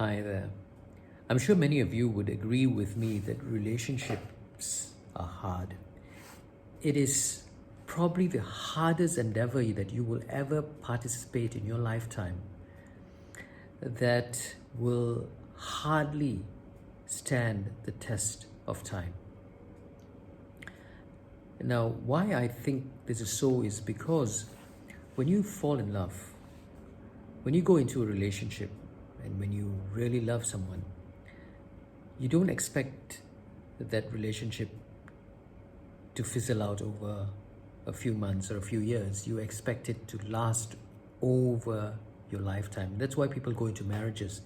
Hi there. I'm sure many of you would agree with me that relationships are hard. It is probably the hardest endeavor that you will ever participate in your lifetime that will hardly stand the test of time. Now, why I think this is so is because when you fall in love, when you go into a relationship, and when you really love someone, you don't expect that relationship to fizzle out over a few months or a few years. You expect it to last over your lifetime. That's why people go into marriages.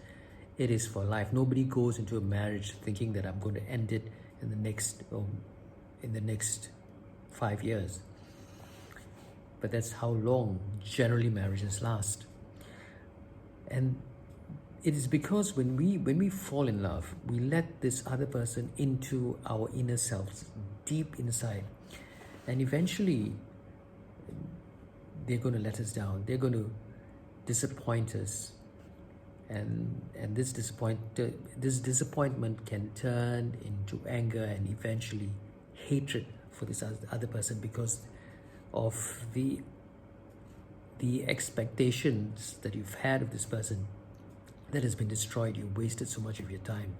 It is for life. Nobody goes into a marriage thinking that I'm going to end it in the next 5 years. But that's how long generally marriages last. And it is because when we fall in love, we let this other person into our inner selves, deep inside. And eventually, they're going to let us down. They're going to disappoint us. And this disappointment can turn into anger and eventually hatred for this other person because of the expectations that you've had of this person that has been destroyed. You wasted so much of your time.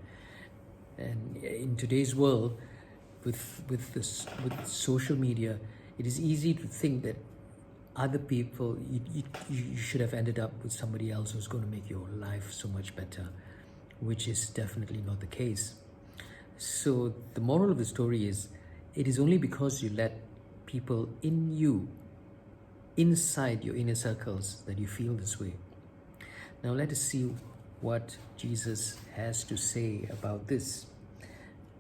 And in today's world, with social media, it is easy to think that other people, you should have ended up with somebody else who's going to make your life so much better, which is definitely not the case. So the moral of the story is, it is only because you let people in you, inside your inner circles, that you feel this way. Now let us see what Jesus has to say about this.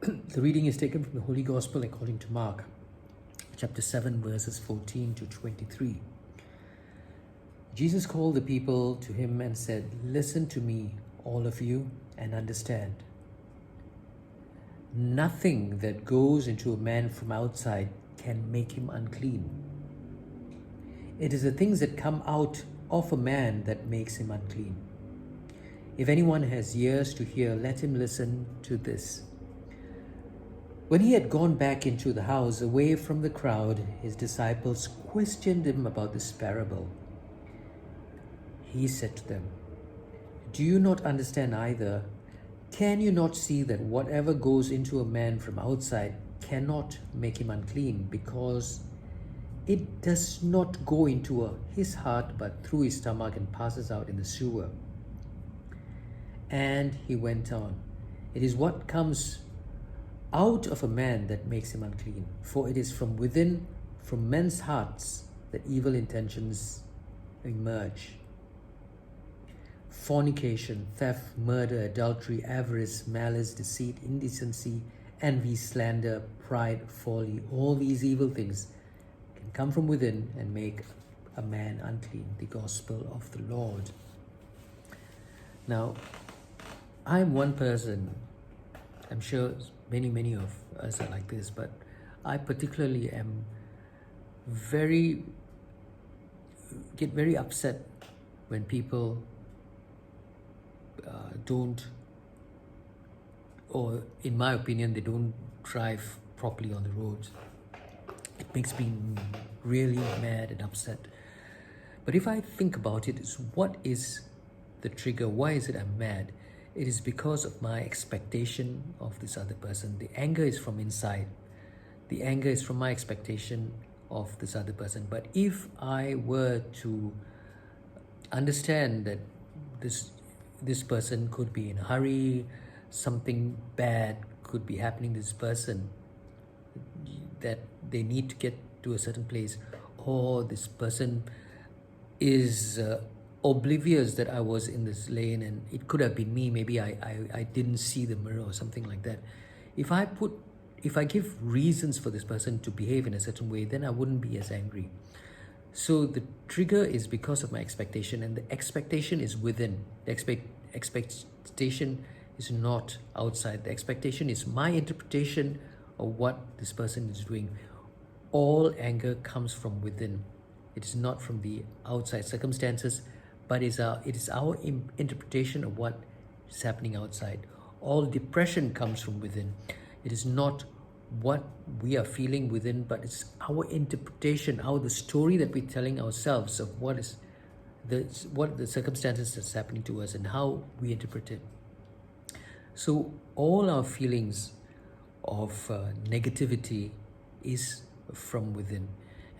The reading is taken from the Holy Gospel according to Mark, chapter 7, verses 14 to 23. Jesus called the people to him and said, "Listen to me, all of you, and understand. Nothing that goes into a man from outside can make him unclean. It is the things that come out of a man that makes him unclean. If anyone has ears to hear, let him listen to this." When he had gone back into the house, away from the crowd, his disciples questioned him about this parable. He said to them, "Do you not understand either? Can you not see that whatever goes into a man from outside cannot make him unclean, because it does not go into his heart but through his stomach and passes out in the sewer?" And he went on, "It is what comes out of a man that makes him unclean. For it is from within, from men's hearts, that evil intentions emerge: fornication, theft, murder, adultery, avarice, malice, deceit, indecency, envy, slander, pride, folly. All these evil things can come from within and make a man unclean." The Gospel of the Lord. Now, I'm one person, I'm sure many of us are like this, but I particularly get very upset when people don't, or in my opinion, they don't drive properly on the roads. It makes me really mad and upset. But if I think about it, what is the trigger? Why is it I'm mad? It is because of my expectation of this other person. The anger is from inside. The anger is from my expectation of this other person. But if I were to understand that this person could be in a hurry, something bad could be happening to this person, that they need to get to a certain place, or this person is oblivious that I was in this lane and it could have been me, maybe I didn't see the mirror or something like that. If I give reasons for this person to behave in a certain way, then I wouldn't be as angry. So the trigger is because of my expectation, and the expectation is within. The expectation is not outside. The expectation is my interpretation of what this person is doing. All anger comes from within. It is not from the outside circumstances, but it is our interpretation of what is happening outside. All depression comes from within. It is not what we are feeling within, but it's our interpretation, the story that we're telling ourselves of what the circumstances that's happening to us and how we interpret it. So all our feelings of negativity is from within.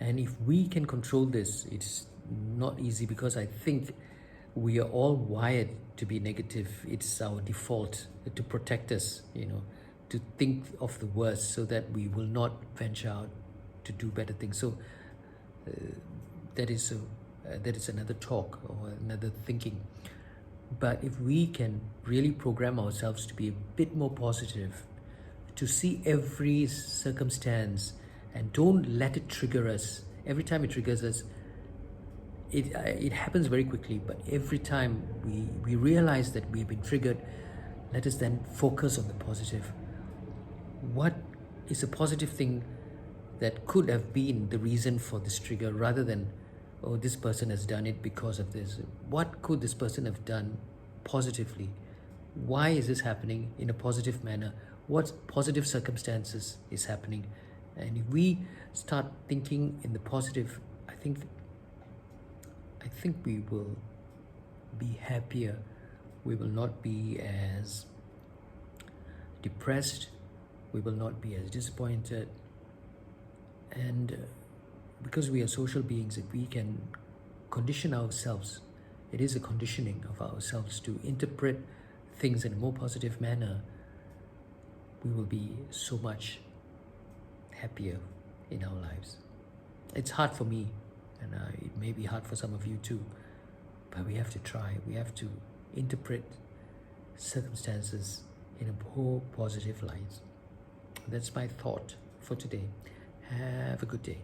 And if we can control this, it's not easy, because I think we are all wired to be negative. It's our default to protect us, to think of the worst so that we will not venture out to do better things. So that is another talk or another thinking. But if we can really program ourselves to be a bit more positive, to see every circumstance and don't let it trigger us. Every time it triggers us, it happens very quickly, but every time we realize that we've been triggered, let us then focus on the positive. What is a positive thing that could have been the reason for this trigger, rather than, oh, this person has done it because of this? What could this person have done positively? Why is this happening in a positive manner? What positive circumstances is happening? And if we start thinking in the positive, I think we will be happier. We will not be as depressed. We will not be as disappointed. And because we are social beings, if we can condition ourselves, it is a conditioning of ourselves to interpret things in a more positive manner, we will be so much happier in our lives. It's hard for me, and it may be hard for some of you too, but we have to try. We have to interpret circumstances in a more positive light. That's my thought for today. Have a good day.